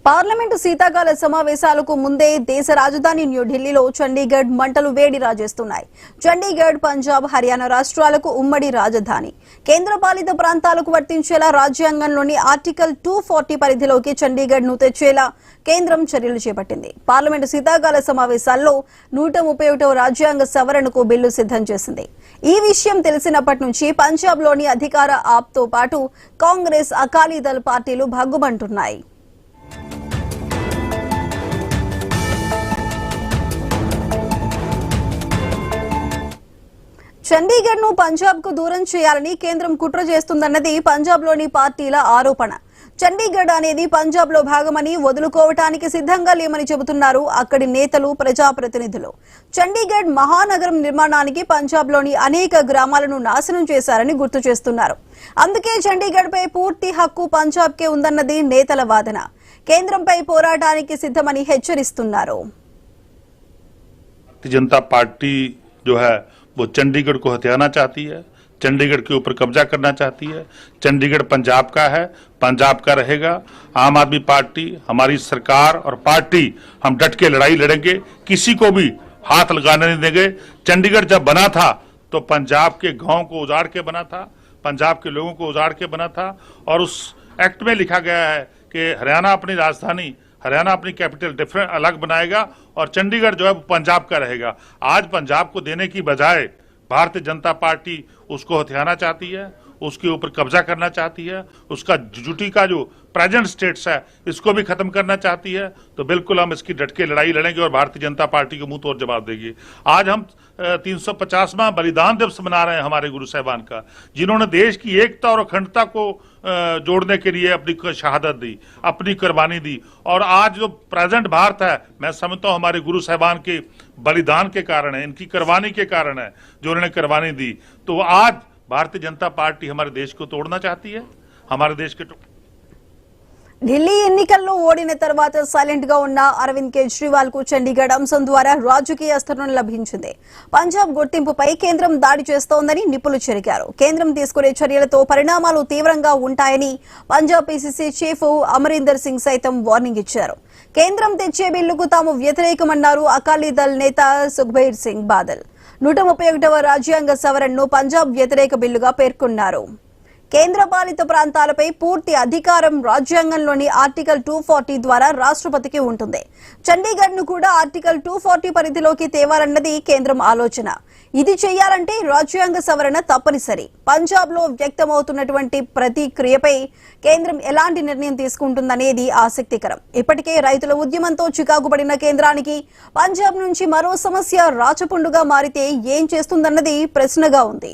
Parliament శీతాకాల సమావేశాలకు ముందే దేశ రాజధాని న్యూఢిల్లీలో చండీగఢ్ మంటలు వేడి రాజేస్తున్నాయి. చండీగఢ్, పంజాబ్, హర్యానా రాష్ట్రాలకు ఉమ్మడి రాజధాని. కేంద్రపాలిత ప్రాంతాలకు వర్తించేలా రాజ్యాంగంలోని ఆర్టికల్ 240 పరిధిలోకి చండీగఢ్ ను తెచ్చేలా కేంద్రం చర్యలు చేపట్టింది. పార్లమెంటు శీతాకాల సమావేశాల్లో 131వ రాజ్యాంగ సవరణకు బిల్లు సిద్ధం చేసింది. ఈ విషయం తెలిసినప్పటి నుంచి పంజాబ్లోని అధికార ఆప్తో పాటు కాంగ్రెస్, అకాలీదళ్ పార్టీలు భగ్గుమంటున్నాయి. చండీగఢ్ ను పంజాబ్ కు దూరం చేయాలని కేంద్రం కుట్ర చేస్తుందన్నది పంజాబ్ లోని పార్టీల ఆరోపణ. చండీగఢ్ అనేది పంజాబ్ లో భాగమని, వదులుకోవటానికి సిద్ధంగా లేమని చెబుతున్నారు అక్కడి నేతలు, ప్రజాప్రతినిధులు. చండీగఢ్ మహానగరం నిర్మాణానికి పంజాబ్ లోని అనేక గ్రామాలను నాశనం చేశారని గుర్తు చేస్తున్నారు. అందుకే చండీగఢ్ పై పూర్తి హక్కు పంజాబ్ కే ఉందన్నది నేతల వాదన. కేంద్రంపై పోరాటానికి సిద్ధమని హెచ్చరిస్తున్నారు. जनता पार्टी जो है वो चंडीगढ़ को हथियाना चाहती है, चंडीगढ़ के ऊपर कब्जा करना चाहती है। चंडीगढ़ पंजाब का है, पंजाब का रहेगा। आम आदमी पार्टी, हमारी सरकार और पार्टी हम डट के लड़ाई लड़ेंगे, किसी को भी हाथ लगाने नहीं देंगे। चंडीगढ़ जब बना था तो पंजाब के गांव को उजाड़ के बना था, पंजाब के लोगों को उजाड़ के बना था। और उस एक्ट में लिखा गया है कि हरियाणा अपनी राजधानी, हरियाणा अपनी कैपिटल डिफरेंट अलग बनाएगा और चंडीगढ़ जो है वो पंजाब का रहेगा। आज पंजाब को देने की बजाय भारतीय जनता पार्टी उसको हथियाना चाहती है, उसके ऊपर कब्जा करना चाहती है, उसका जुटी का जो प्रेजेंट स्टेट्स है इसको भी खत्म करना चाहती है। तो बिल्कुल हम इसकी डट के लड़ाई लड़ेंगे और भारतीय जनता पार्टी को मुंह तोड़ जवाब देगी। आज हम 350वां बलिदान दिवस मना रहे हैं हमारे गुरु साहिबान का, जिन्होंने देश की एकता और अखंडता को जोड़ने के लिए अपनी शहादत दी, अपनी कुर्बानी दी। और आज जो प्रेजेंट भारत है, मैं समझता हूँ हमारे गुरु साहिबान के बलिदान के कारण है, इनकी कुर्बानी के कारण है जो उन्होंने कुर्बानी दी। तो आज भारतीय जनता पार्टी हमारे देश को तोड़ना चाहती है, हमारे देश के ఢిల్లీ ఎన్నికల్లో ఓడిన తర్వాత సైలెంట్ గా ఉన్న అరవింద్ కేజ్రీవాల్ కు చండీగఢ్ అంశం ద్వారా రాజకీయ అస్త్రం లభించింది. పంజాబ్ గుర్తింపుపై కేంద్రం దాడి చేస్తోందని నిపుణులు చెరికారు. కేంద్రం తీసుకునే చర్యలతో పరిణామాలు తీవ్రంగా ఉంటాయని పంజాబ్ పీసీసీ చీఫ్ అమరీందర్ సింగ్ సైతం వార్నింగ్ ఇచ్చారు. కేంద్రం తెచ్చే బిల్లుకు తాము వ్యతిరేకమన్నారు అకాలీదళ్ నేత సుఖ్బీర్ సింగ్ బాదల్. 131వ రాజ్యాంగ సవరణను పంజాబ్ వ్యతిరేక బిల్లుగా పేర్కొన్నారు. కేంద్రపాలిత ప్రాంతాలపై పూర్తి అధికారం రాజ్యాంగంలోని ఆర్టికల్ 240 ద్వారా రాష్ట్రపతికి ఉంటుంది. చండీగఢ్ ను కూడా ఆర్టికల్ 240 పరిధిలోకి తేవాలన్నది కేంద్రం ఆలోచన. ఇది చేయాలంటే రాజ్యాంగ సవరణ తప్పనిసరి. పంజాబ్ లో వ్యక్తమవుతున్నటువంటి ప్రతిక్రియపై కేంద్రం ఎలాంటి నిర్ణయం తీసుకుంటుందనేది ఆసక్తికరం. ఇప్పటికే రైతుల ఉద్యమంతో చికాకుపడిన కేంద్రానికి పంజాబ్ నుంచి మరో సమస్య రాచపుండుగా మారితే ఏం చేస్తుందన్నది ప్రశ్నగా ఉంది.